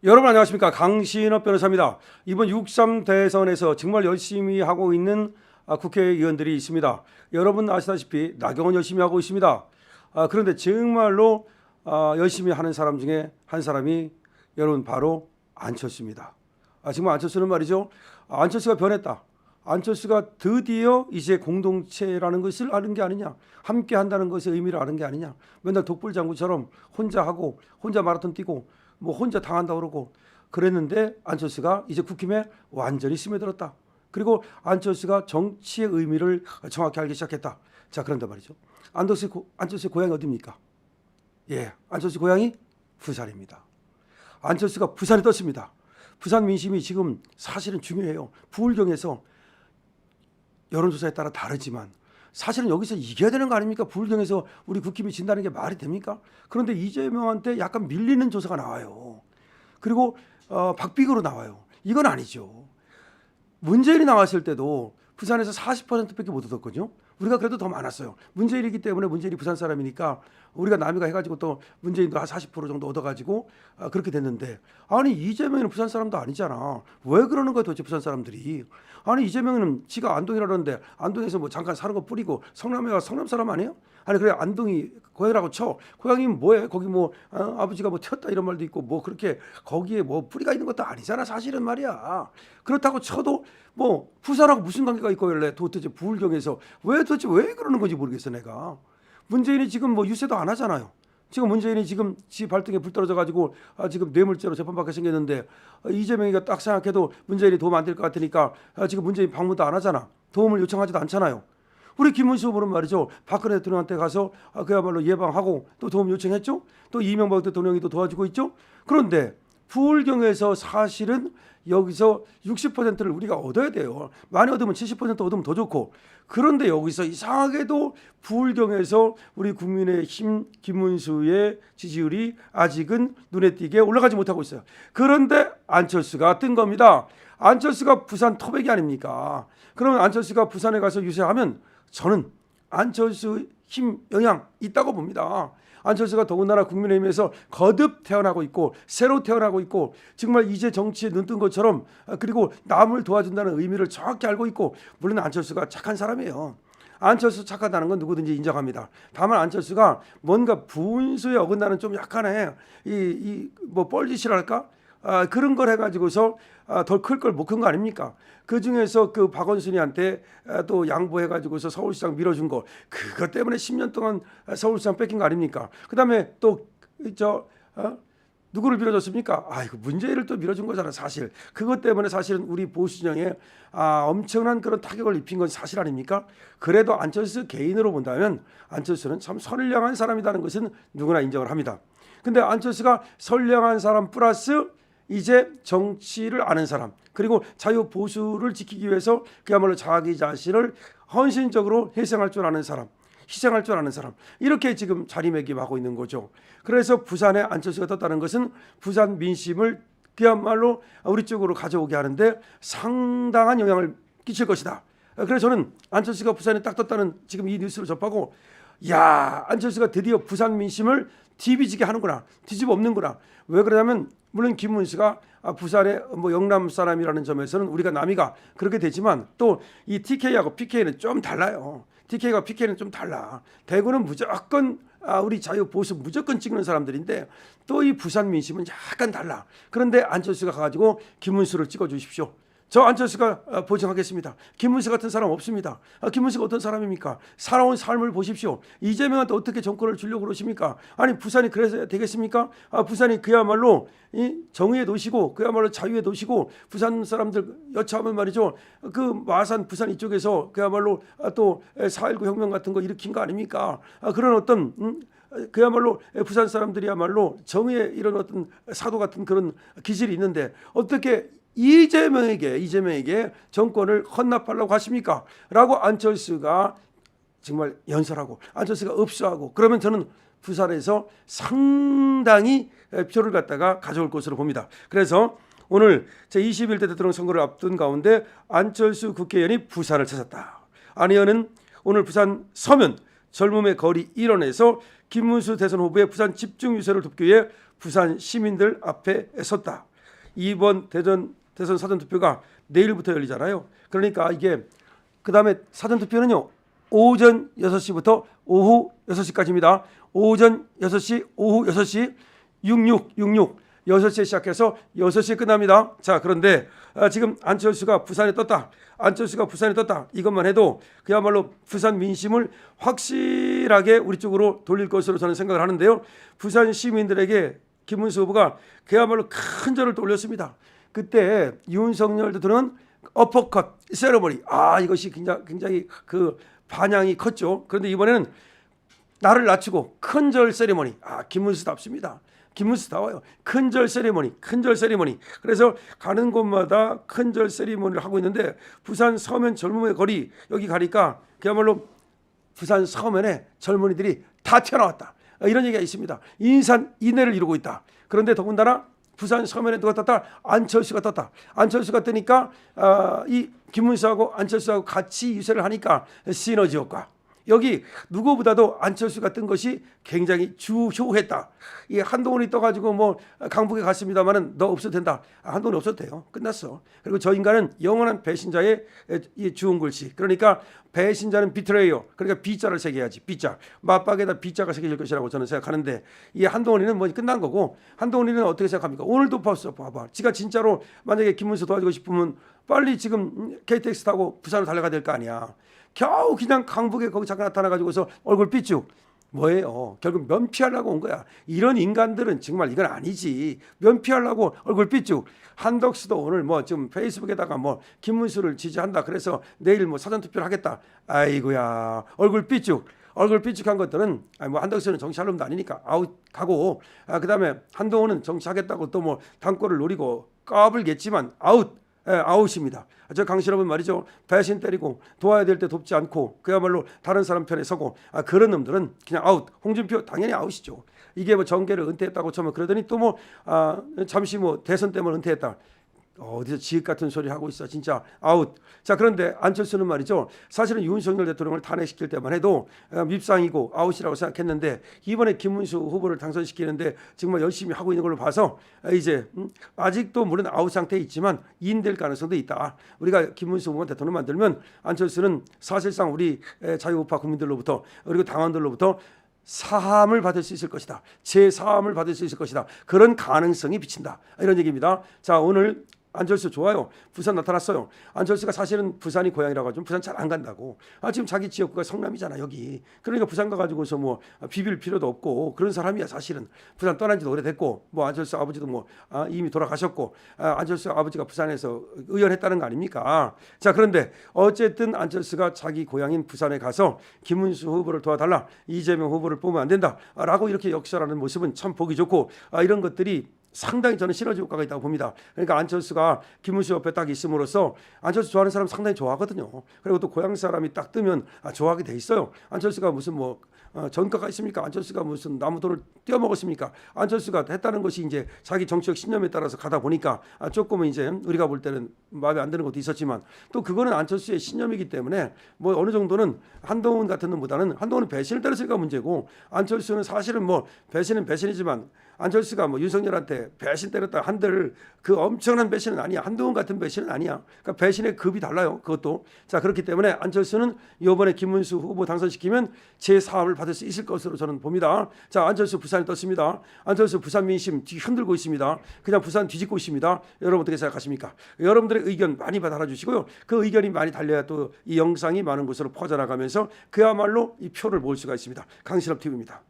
여러분 안녕하십니까, 강신업 변호사입니다. 이번 6.3 대선에서 정말 열심히 하고 있는 국회의원들이 있습니다. 여러분 아시다시피 나경원 열심히 하고 있습니다. 그런데 정말로 열심히 하는 사람 중에 한 사람이 여러분 바로 안철수입니다. 정말 안철수는 말이죠, 안철수가 변했다. 안철수가 드디어 이제 공동체라는 것을 아는 게 아니냐, 함께 한다는 것의 의미를 아는 게 아니냐. 맨날 독불장군처럼 혼자 하고 혼자 마라톤 뛰고 뭐 혼자 당한다 그러고 그랬는데, 안철수가 이제 국힘에 완전히 스며들었다. 그리고 안철수가 정치의 의미를 정확히 알기 시작했다. 자, 그런데 말이죠, 안철수의 고향이 어디입니까? 예, 안철수 고향이 부산입니다. 안철수가 부산에 떴습니다. 부산 민심이 지금 사실은 중요해요. 부울경에서 여론조사에 따라 다르지만 사실은 여기서 이겨야 되는 거 아닙니까? 부울경에서 우리 국힘이 진다는 게 말이 됩니까? 그런데 이재명한테 약간 밀리는 조사가 나와요. 그리고 박빙으로 나와요. 이건 아니죠. 문재인이 나왔을 때도 부산에서 40%밖에 못 얻었거든요. 우리가 그래도 더 많았어요. 문재인이기 때문에, 문재인이 부산 사람이니까 우리가 남이가 해가지고 또 문재인도 한 40% 정도 얻어가지고 그렇게 됐는데, 아니 이재명은 부산 사람도 아니잖아. 왜 그러는 거야 도대체 부산 사람들이? 아니 이재명은 지가 안동이라는데 안동에서 뭐 잠깐 사는 거 뿌리고 성남에 가 성남 사람 아니에요? 아니 그래, 안동이 고향이라고 쳐. 고향이면 뭐해? 거기 뭐 아버지가 뭐 튀었다 이런 말도 있고 뭐 그렇게 거기에 뭐 뿌리가 있는 것도 아니잖아 사실은 말이야. 그렇다고 쳐도 뭐 부산하고 무슨 관계가 있고 원래 도대체 부울경에서 도대체 왜 그러는 건지 모르겠어 내가. 문재인이 지금 뭐 유세도 안 하잖아요. 지금 문재인이 지금 지 발등에 불 떨어져 가지고 지금 뇌물죄로 재판받게 생겼는데, 이재명이가 딱 생각해도 문재인이 도움 안 될 것 같으니까 지금 문재인 방문도 안 하잖아. 도움을 요청하지도 않잖아요. 우리 김문수 후보는 말이죠, 박근혜 대통령한테 가서 그야말로 예방하고 또 도움 요청했죠. 또 이명박 대통령이 또 도와주고 있죠. 그런데 부울경에서 사실은 여기서 60%를 우리가 얻어야 돼요. 많이 얻으면 70% 얻으면 더 좋고. 그런데 여기서 이상하게도 부울경에서 우리 국민의힘 김문수의 지지율이 아직은 눈에 띄게 올라가지 못하고 있어요. 그런데 안철수가 뜬 겁니다. 안철수가 부산 토백이 아닙니까? 그러면 안철수가 부산에 가서 유세하면 저는 안철수 힘 영향 있다고 봅니다. 안철수가 더군다나 국민의힘에서 거듭 태어나고 있고 새로 태어나고 있고 정말 이제 정치에 눈뜬 것처럼, 그리고 남을 도와준다는 의미를 정확히 알고 있고, 물론 안철수가 착한 사람이에요. 안철수 착하다는 건 누구든지 인정합니다. 다만 안철수가 뭔가 분수에 어긋나는 좀 약간의 뭐 뻘짓이랄까? 그런 걸 해가지고서 더 클 걸 못 큰 거 아닙니까? 그 중에서 그 박원순이한테 또 양보해가지고서 서울시장 밀어준 거, 그것 때문에 10년 동안 서울시장 뺏긴 거 아닙니까? 그 다음에 또 누구를 밀어줬습니까? 이거 문재인을 또 밀어준 거잖아 사실. 그것 때문에 사실은 우리 보수진영에 엄청난 그런 타격을 입힌 건 사실 아닙니까? 그래도 안철수 개인으로 본다면 안철수는 참 선량한 사람이라는 것은 누구나 인정을 합니다. 근데 안철수가 선량한 사람 플러스 이제 정치를 아는 사람, 그리고 자유 보수를 지키기 위해서 그야말로 자기 자신을 헌신적으로 희생할 줄 아는 사람, 이렇게 지금 자리매김하고 있는 거죠. 그래서 부산에 안철수가 떴다는 것은 부산 민심을 그야말로 우리 쪽으로 가져오게 하는데 상당한 영향을 끼칠 것이다. 그래서 저는 안철수가 부산에 딱 떴다는 지금 이 뉴스를 접하고, 야, 안철수가 드디어 부산 민심을 뒤비지게 하는구나, 뒤집어 엎는구나. 왜 그러냐면, 물론 김문수가 부산의 뭐 영남 사람이라는 점에서는 우리가 남이가 그렇게 되지만, 또 이 TK하고 PK는 좀 달라요. TK가 PK는 좀 달라. 대구는 무조건 우리 자유 보수 무조건 찍는 사람들인데, 또 이 부산 민심은 약간 달라. 그런데 안철수가 가가지고 김문수를 찍어주십시오. 저 안철수가 보증하겠습니다. 김문수 같은 사람 없습니다. 김문수가 어떤 사람입니까? 살아온 삶을 보십시오. 이재명한테 어떻게 정권을 주려고 그러십니까? 아니 부산이 그래서 되겠습니까? 부산이 그야말로 정의의 도시고 그야말로 자유의 도시고, 부산 사람들 여차하면 말이죠, 그 마산 부산 이쪽에서 그야말로 또 4.19 혁명 같은 거 일으킨 거 아닙니까? 그런 어떤 그야말로 부산 사람들이야말로 정의의 이런 어떤 사도 같은 그런 기질이 있는데, 어떻게 이재명에게 정권을 헌납하려고 하십니까? 라고 안철수가 정말 연설하고 안철수가 읍수하고, 그러면 저는 부산에서 상당히 표를 갖다가 가져올 것으로 봅니다. 그래서 오늘 제21대 대통령 선거를 앞둔 가운데 안철수 국회의원이 부산을 찾았다. 안 의원은 오늘 부산 서면 젊음의 거리 일원에서 김문수 대선 후보의 부산 집중 유세를 돕기 위해 부산 시민들 앞에 섰다. 이번 대선 사전투표가 내일부터 열리잖아요. 그러니까 이게 그 다음에 사전투표는요. 오전 6시부터 오후 6시까지입니다. 오전 6시, 오후 6시, 66 6시에 시작해서 6시에 끝납니다. 자, 그런데 지금 안철수가 부산에 떴다. 이것만 해도 그야말로 부산 민심을 확실하게 우리 쪽으로 돌릴 것으로 저는 생각을 하는데요. 부산 시민들에게 김문수 후보가 그야말로 큰 절을 돌렸습니다. 그때 윤석열 대통령은 어퍼컷 세레머니, 이것이 굉장히 그 반향이 컸죠. 그런데 이번에는 나를 낮추고 큰 절 세리머니. 김문수답습니다. 김문수다워요. 큰 절 세리머니. 그래서 가는 곳마다 큰 절 세리머니를 하고 있는데 부산 서면 젊음의 거리 여기 가니까 그야말로 부산 서면에 젊은이들이 다 튀어나왔다. 이런 얘기가 있습니다. 인산 인해를 이루고 있다. 그런데 더군다나 부산 서면에 누가 떴다? 안철수가 떴다. 안철수가 뜨니까 이 김문수하고 안철수하고 같이 유세를 하니까 시너지 효과. 여기 누구보다도 안철수가 뜬 것이 굉장히 주효했다. 이 한동훈이 떠가지고 뭐 강북에 갔습니다만은 너 없어도 된다. 한동훈이 없어도 돼요. 끝났어. 그리고 저 인간은 영원한 배신자의 주운 글씨. 그러니까 배신자는 비트레이어. 그러니까 B자를 새겨야지. B자. 맞박에다 B자가 새겨질 것이라고 저는 생각하는데 이 한동훈이는 뭐 끝난 거고 한동훈이는 어떻게 생각합니까? 오늘도 봐봐. 지가 진짜로 만약에 김문수 도와주고 싶으면 빨리 지금 KTX 타고 부산으로 달려가야 될 거 아니야. 겨우 그냥 강북에 거기 잠깐 나타나가지고서 얼굴 삐쭉. 뭐예요? 결국 면피하려고 온 거야. 이런 인간들은 정말 이건 아니지. 면피하려고 얼굴 삐쭉. 한덕수도 오늘 뭐 지금 페이스북에다가 뭐 김문수를 지지한다. 그래서 내일 뭐 사전투표를 하겠다. 아이고야. 얼굴 삐쭉한 것들은 뭐 한덕수는 정치할 놈도 아니니까 아웃 가고 그다음에 한동훈은 정치하겠다고 또 뭐 당권을 노리고 까불겠지만 아웃입니다. 저 강신업은 말이죠. 배신 때리고 도와야 될 때 돕지 않고 그야말로 다른 사람 편에 서고 그런 놈들은 그냥 아웃. 홍준표 당연히 아웃이죠. 이게 뭐 정계를 은퇴했다고 처음에 그러더니 또 뭐 잠시 뭐 대선 때문에 은퇴했다. 어디서 지읒 같은 소리 하고 있어. 진짜 아웃. 자, 그런데 안철수는 말이죠. 사실은 윤석열 대통령을 탄핵시킬 때만 해도 밉상이고 아웃이라고 생각했는데 이번에 김문수 후보를 당선시키는데 정말 열심히 하고 있는 걸로 봐서 이제 아직도 물론 아웃 상태에 있지만 인될 가능성도 있다. 우리가 김문수 후보 대통령 만들면 안철수는 사실상 우리 자유우파 국민들로부터 그리고 당원들로부터 사함을 받을 수 있을 것이다. 재사함을 받을 수 있을 것이다. 그런 가능성이 비친다. 이런 얘기입니다. 자, 오늘 안철수 좋아요. 부산 나타났어요. 안철수가 사실은 부산이 고향이라고 하죠. 부산 잘 안 간다고. 지금 자기 지역구가 성남이잖아 여기. 그러니까 부산 가가지고서 뭐 비빌 필요도 없고 그런 사람이야 사실은. 부산 떠난 지도 오래됐고 뭐 안철수 아버지도 뭐 이미 돌아가셨고 안철수 아버지가 부산에서 의원했다는 거 아닙니까? 자, 그런데 어쨌든 안철수가 자기 고향인 부산에 가서 김문수 후보를 도와달라. 이재명 후보를 뽑으면 안 된다라고 이렇게 역설하는 모습은 참 보기 좋고 이런 것들이 상당히 저는 시너지 효과가 있다고 봅니다. 그러니까 안철수가 김문수 옆에 딱 있음으로써 안철수 좋아하는 사람 상당히 좋아하거든요. 그리고 또 고향 사람이 딱 뜨면 좋아하게 돼 있어요. 안철수가 무슨 뭐 전가가 있습니까? 안철수가 무슨 나무 돈을 떼어먹었습니까? 안철수가 했다는 것이 이제 자기 정치적 신념에 따라서 가다 보니까 조금은 이제 우리가 볼 때는 마음에 안 드는 것도 있었지만 또 그거는 안철수의 신념이기 때문에 뭐 어느 정도는 한동훈 같은 놈보다는 한동훈은 배신을 때렸으니까 문제고 안철수는 사실은 뭐 배신은 배신이지만 안철수가 뭐 윤석열한테 배신 때렸다 한들 그 엄청난 배신은 아니야. 한동훈 같은 배신은 아니야. 그러니까 배신의 급이 달라요. 그것도. 자, 그렇기 때문에 안철수는 이번에 김문수 후보 당선시키면 제4함을 받을 수 있을 것으로 저는 봅니다. 자, 안철수 부산에 떴습니다. 안철수 부산 민심 흔들고 있습니다. 그냥 부산 뒤집고 있습니다. 여러분 어떻게 생각하십니까? 여러분들의 의견 많이 달아주시고요. 그 의견이 많이 달려야 또 이 영상이 많은 곳으로 퍼져나가면서 그야말로 이 표를 모을 수가 있습니다. 강신업 TV입니다.